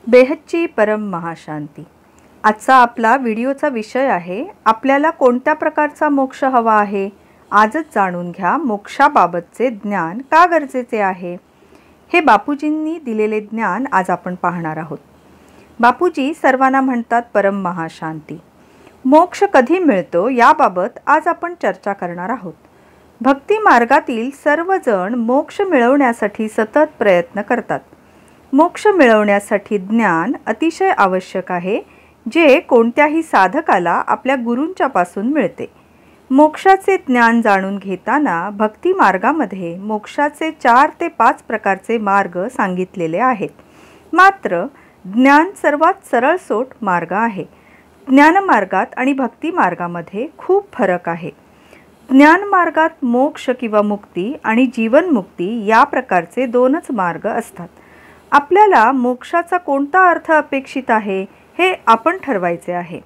बेहदची परम महाशांती। आजचा आपला व्हिडिओचा विषय आहे, आपल्याला कोणत्या प्रकारचा मोक्ष हवा आहे। आजच जाणून घ्या मोक्षाबाबतचे ज्ञान का गरजेचे आहे। हे बापूजींनी दिलेले ज्ञान आज आपण पाहणार आहोत। बापूजी सर्वांना म्हणतात परम महाशांती। मोक्ष कधी मिळतो याबाबत आज आपण चर्चा करणार आहोत। भक्ती मार्गातील सर्वजण मोक्ष मिळवण्यासाठी सतत प्रयत्न करतात। मोक्ष मिळवण्यासाठी ज्ञान अतिशय आवश्यक आहे, जे कोणत्याही साधकाला आपल्या गुरूंच्या पासून मिळते। मोक्षाचे ज्ञान जाणून घेताना भक्ती मार्गामध्ये मोक्षाचे 4 ते 5 प्रकारचे मार्ग सांगितलेले आहेत। मात्र ज्ञान सर्वात सरळसोट मार्ग आहे। ज्ञान मार्गात आणि भक्ती मार्गामध्ये खूप फरक आहे। ज्ञान मार्गात मोक्ष किंवा मुक्ती आणि जीवनमुक्ती या प्रकारचे 2च मार्ग असतात। आपल्याला मोक्षाचा कोणता अर्थ अपेक्षित आहे हे आपण ठरवायचे आहे।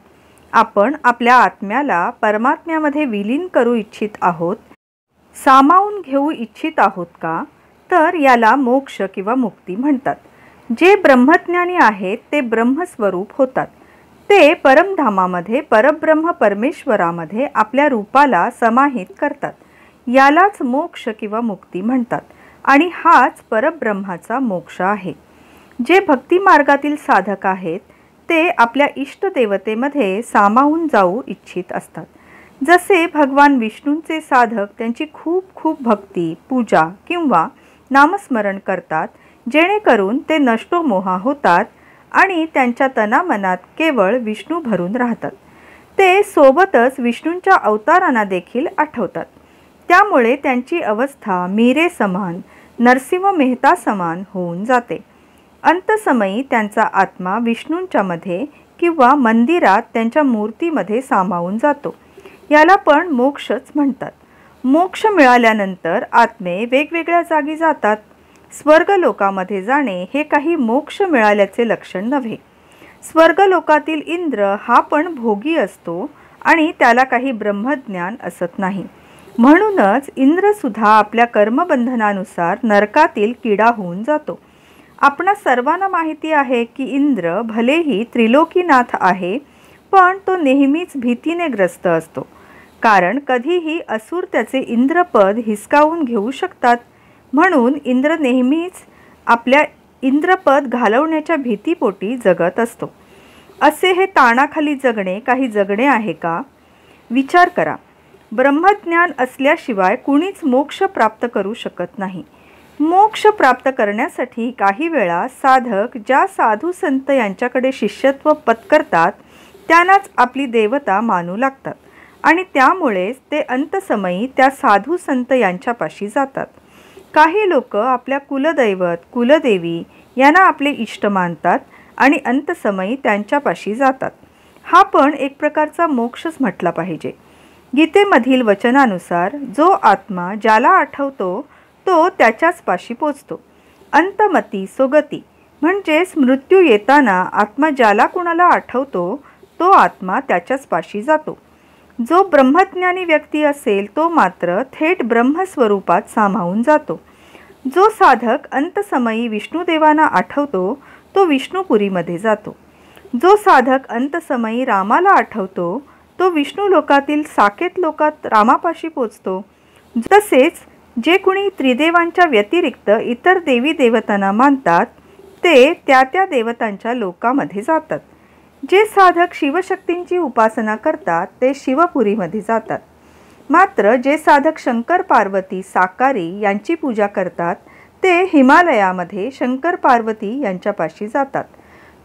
आपण आपल्या आत्म्याला परमात्म्यामध्ये विलीन करू इच्छित आहोत, सामावून घेऊ इच्छित आहोत का, तर याला मोक्ष किंवा मुक्ती म्हणतात। जे ब्रह्मज्ञानी आहेत ते ब्रह्मस्वरूप होतात। ते परमधामामध्ये परब्रह्म परमेश्वरामध्ये आपल्या रूपाला समाहित करतात। यालाच मोक्ष किंवा मुक्ती म्हणतात आणि हाच परब्रह्माचा मोक्ष आहे। जे भक्ती मार्गातील साधक आहेत ते आपल्या इष्टदेवतेमध्ये सामावून जाऊ इच्छित असतात। जसे भगवान विष्णूंचे साधक त्यांची खूप खूप भक्ती, पूजा किंवा नामस्मरण करतात, जेणेकरून ते नष्टोमोहा होतात आणि त्यांच्या तनामनात केवळ विष्णू भरून राहतात। ते सोबतच विष्णूंच्या अवतारांना देखील आठवतात। त्यामुळे त्यांची अवस्था मीरे समान, नरसिंह मेहता समान होऊन जाते। अंतसमयी त्यांचा आत्मा विष्णूंच्या मध्ये किंवा मंदिरात त्यांच्या मूर्तीमध्ये सामावून जातो। याला पण मोक्षच म्हणतात। मोक्ष मिळाल्यानंतर आत्मे वेगवेगळ्या जागी जातात। स्वर्गलोकामध्ये जाणे हे काही मोक्ष मिळाल्याचे लक्षण नव्हे। स्वर्गलोकातील इंद्र हा पण भोगी असतो आणि त्याला काही ब्रह्मज्ञान असत नाही। म्हणूनच इंद्रसुद्धा आपल्या कर्मबंधनानुसार नरकातील किडा होऊन जातो। आपणा सर्वांना माहिती आहे की इंद्र भलेही त्रिलोकीनाथ आहे, पण तो नेहमीच भीतीने ग्रस्त असतो। कारण कधीही असुर त्याचे इंद्रपद हिसकावून घेऊ शकतात। म्हणून इंद्र नेहमीच आपल्या इंद्रपद घालवण्याच्या भीतीपोटी जगत असतो। असे हे ताणाखाली जगणे काही जगणे आहे का? विचार करा। ब्रह्मज्ञान असल्याशिवाय कुणीच मोक्ष प्राप्त करू शकत नाही। मोक्ष प्राप्त करण्यासाठी काही वेळा साधक ज्या साधू संत यांच्याकडे शिष्यत्व पत्करतात त्यांनाच आपली देवता मानू लागतात आणि त्यामुळेच ते अंतसमयी त्या साधू संत यांच्यापाशी जातात। काही लोक आपल्या कुलदैवत, कुलदेवी यांना आपले इष्ट मानतात आणि अंतसमयी त्यांच्यापाशी जातात। हा पण एक प्रकारचा मोक्षच म्हटला पाहिजे। गीतेमधील वचनानुसार जो आत्मा ज्याला आठवतो तो त्याच्याच पाशी पोचतो। अंतमती सोगती म्हणजेच मृत्यू येताना आत्मा ज्याला कुणाला आठवतो तो आत्मा त्याच्याच पाशी जातो। जो ब्रह्मज्ञानी व्यक्ती असेल तो मात्र थेट ब्रह्मस्वरूपात सामावून जातो। जो साधक अंतसमयी विष्णुदेवांना आठवतो तो विष्णुपुरीमध्ये जातो। जो साधक अंतसमयी रामाला आठवतो तो विष्णू लोकातील साकेत लोकात रामापाशी पोचतो। तसेच जे कुणी त्रिदेवांच्या व्यतिरिक्त इतर देवी देवतांना मानतात ते त्या त्या देवतांच्या लोकामध्ये जातात। जे साधक शिवशक्तींची उपासना करतात ते शिवपुरीमध्ये जातात। मात्र जे साधक शंकर पार्वती साकारी यांची पूजा करतात ते हिमालयामध्ये शंकर पार्वती यांच्यापाशी जातात।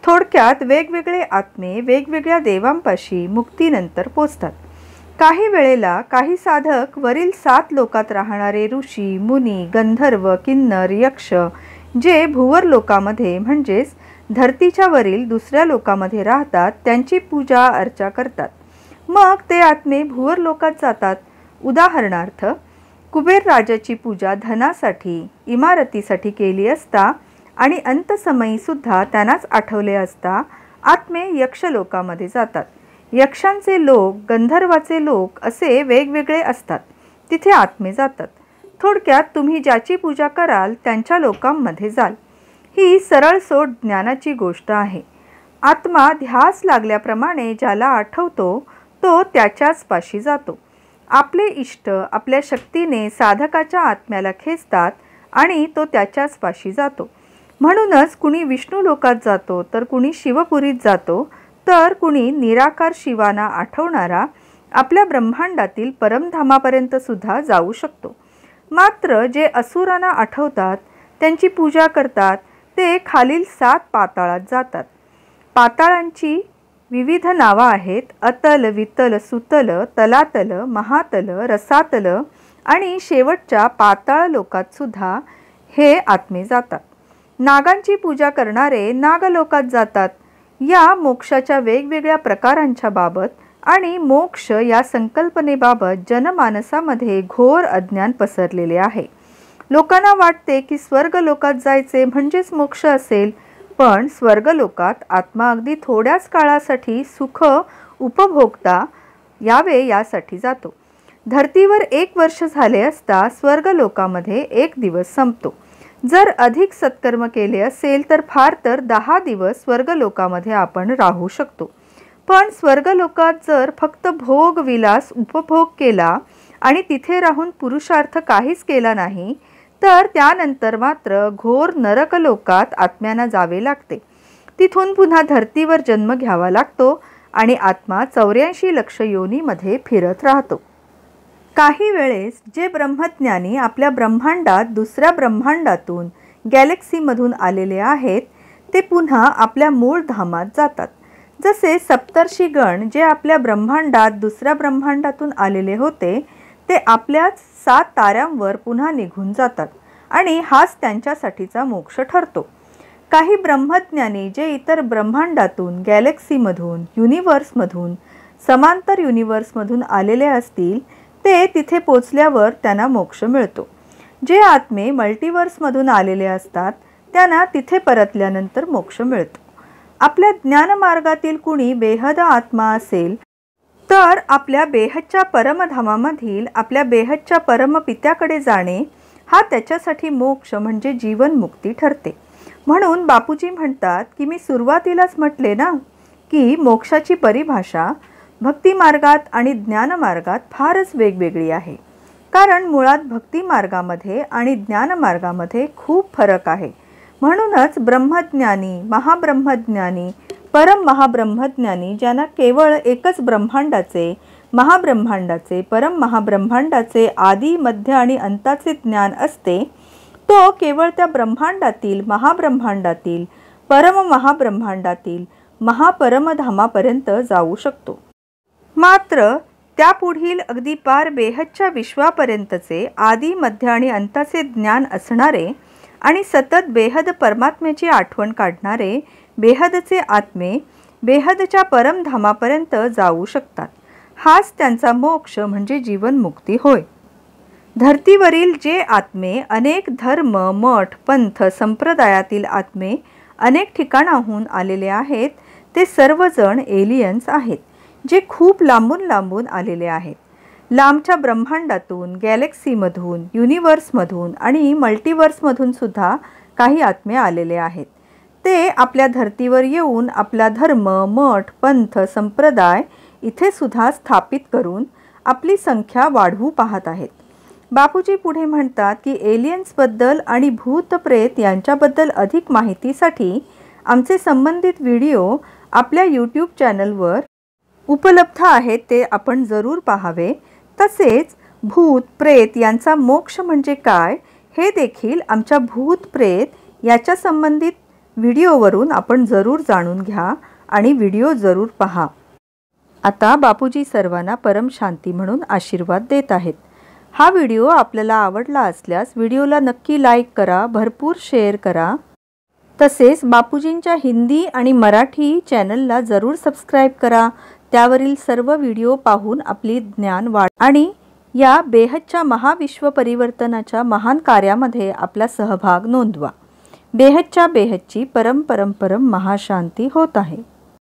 थोडक्यात वेगवेगळे आत्मे वेगवेगळ्या देवांपाशी मुक्तीनंतर पोचतात। काही वेळेला काही साधक वरील 7 लोकात राहणारे ऋषी, मुनी, गंधर्व, किन्नर, यक्ष जे भुवर लोकामध्ये म्हणजेच धरतीच्या वरील दुसऱ्या लोकामध्ये राहतात त्यांची पूजा अर्चा करतात। मग ते आत्मे भुवर लोकात जातात। उदाहरणार्थ कुबेर राजाची पूजा धनासाठी, इमारतीसाठी केली असता आणि अंतसमयी सुद्धा त्यांनाच आठवले असता आत्मे यक्ष लोकामध्ये जातात। यक्षांचे लोक, गंधर्वाचे लोक असे वेगवेगळे असतात, तिथे आत्मे जातात। थोडक्यात तुम्ही ज्याची पूजा कराल त्यांच्या लोकांमध्ये जाल। ही सरळ सोट ज्ञानाची गोष्ट आहे। आत्मा ध्यास लागल्याप्रमाणे ज्याला आठवतो तो त्याच्याच पाशी जातो। आपले इष्ट आपल्या शक्तीने साधकाच्या आत्म्याला खेचतात आणि तो त्याच्याच पाशी जातो। म्हणूनच कुणी विष्णू लोकात जातो, तर कुणी शिवपुरीत जातो, तर कुणी निराकार शिवाना आठवणारा आपल्या ब्रह्मांडातील परमधामापर्यंत सुद्धा जाऊ शकतो। मात्र जे असुरांना आठवतात, त्यांची पूजा करतात, ते खालील 7 पाताळात जातात। पाताळांची विविध नावं आहेत: अतल, वितल, सुतल, तलातल, महातल, रसातल आणि शेवटच्या पाताळ लोकात सुद्धा हे आत्मे जातात। नागांची पूजा करणारे नागलोकात जातात। या मोक्षाच्या वेगवेगळ्या प्रकारांच्या बाबत आणि मोक्ष या संकल्पनेबाबत जनमानसामध्ये घोर अज्ञान पसरलेले आहे। लोकांना वाटते की स्वर्गलोकात जायचे म्हणजेच मोक्ष असेल, पण स्वर्गलोकात आत्मा अगदी थोड्याच काळासाठी सुख उपभोगता यावे यासाठी जातो। धर्तीवर 1 वर्ष झाले असता स्वर्गलोकामध्ये 1 दिवस संपतो। जर अधिक सत्कर्म केले असेल तर फार तर 10 दिवस स्वर्गलोकामध्ये आपण राहू शकतो। पण स्वर्गलोकात जर फक्त भोग विलास उपभोग केला आणि तिथे राहून पुरुषार्थ काहीच केला नाही, तर त्यानंतर मात्र घोर नरकलोकात आत्म्यांना जावे लागते। तिथून पुन्हा धर्तीवर जन्म घ्यावा लागतो आणि आत्मा 84 लक्ष योनीमध्ये फिरत राहतो। काही वेळेस जे ब्रह्मज्ञानी आपल्या ब्रह्मांडात दुसऱ्या ब्रह्मांडातून गॅलेक्सीमधून आलेले आहेत, ते पुन्हा आपल्या मूळ धामात जातात। जसे सप्तर्षिगण जे आपल्या ब्रह्मांडात दुसऱ्या ब्रह्मांडातून आलेले होते, ते आपल्याच 7 ताऱ्यांवर पुन्हा निघून जातात आणि हाच त्यांच्यासाठीचा मोक्ष ठरतो। काही ब्रह्मज्ञानी जे इतर ब्रह्मांडातून, गॅलेक्सीमधून, युनिव्हर्समधून, समांतर युनिव्हर्समधून आलेले असतील, ते तिथे पोचल्यावर त्यांना मोक्ष मिळतो। जे आत्मे मल्टिवर्समधून आलेले असतात, त्यांना तिथे परतल्यानंतर मोक्ष मिळतो। आपल्या ज्ञानमार्गातील कुणी बेहद आत्मा असेल, तर आपल्या बेहदच्या परमधामामधील आपल्या बेहदच्या परमपित्याकडे जाणे हा त्याच्यासाठी मोक्ष म्हणजे जीवनमुक्ती ठरते। म्हणून बापूजी म्हणतात की मी सुरुवातीलाच म्हटले ना की मोक्षाची परिभाषा भक्ती मार्गात आणि ज्ञान मार्गात फारच वेगवेगळी आहे। कारण मुळात भक्ती मार्गामध्ये आणि ज्ञान मार्गामध्ये खूप फरक आहे। म्हणूनच ब्रह्मज्ञानी, महाब्रह्मज्ञानी, परम महाब्रह्मज्ञानी ज्यांना केवळ एकच ब्रह्मांडाचे, महाब्रह्मांडाचे, परम महाब्रह्मांडाचे आदी, मध्य आणि अंताचे ज्ञान असते, तो केवळ त्या ब्रह्मांडातील, महाब्रह्मांडातील, परम महाब्रह्मांडातील महापरमधामापर्यंत जाऊ शकतो। मात्र त्यापुढील अगदी पार बेहदच्या विश्वापर्यंतचे आदी, मध्य आणि अंताचे ज्ञान असणारे आणि सतत बेहद परमात्म्याची आठवण काढणारे बेहदचे आत्मे बेहदच्या परमधामापर्यंत जाऊ शकतात। हाच त्यांचा मोक्ष म्हणजे जीवनमुक्ती होय। धर्तीवरील जे आत्मे अनेक धर्म, मठ, पंथ, संप्रदायातील आत्मे अनेक ठिकाणाहून आलेले आहेत, ते सर्वजण एलियन्स आहेत, जे खूप लांबून लांबून आलेले आहेत। लांबच्या ब्रह्मांडातून, गॅलेक्सीमधून, युनिव्हर्समधून आणि मल्टिवर्समधून सुद्धा काही आत्मे आलेले आहेत। ते आपल्या धर्तीवर येऊन आपला धर्म, मठ, पंथ, संप्रदाय इथे सुद्धा स्थापित करून आपली संख्या वाढवू पाहत आहेत। बापूजी पुढे म्हणतात की एलियन्सबद्दल आणि भूत प्रेत यांच्याबद्दल अधिक माहितीसाठी आमचे संबंधित व्हिडिओ आपल्या यूट्यूब चॅनलवर उपलब्ध आहेत, ते आपण जरूर पाहावे। तसेच भूत प्रेत यांचा मोक्ष म्हणजे काय हे देखील आमच्या भूत प्रेत याच्या संबंधित व्हिडिओवरून आपण जरूर जाणून घ्या आणि व्हिडिओ जरूर पहा। आता बापूजी सर्वांना परम शांती म्हणून आशीर्वाद देत आहेत। हा व्हिडिओ आपल्याला आवडला असल्यास व्हिडिओला नक्की लाईक करा, भरपूर शेअर करा। तसेच बापूजींच्या हिंदी आणि मराठी चॅनलला जरूर सबस्क्राईब करा। त्यावरील सर्व व्हिडिओ पाहून आपली ज्ञान वाढ आणि या बेहदच्या महाविश्व परिवर्तनाच्या महान कार्यामध्ये आपला सहभाग नोंदवा। बेहदच्या बेहदची परम परम परम महाशांती होत आहे।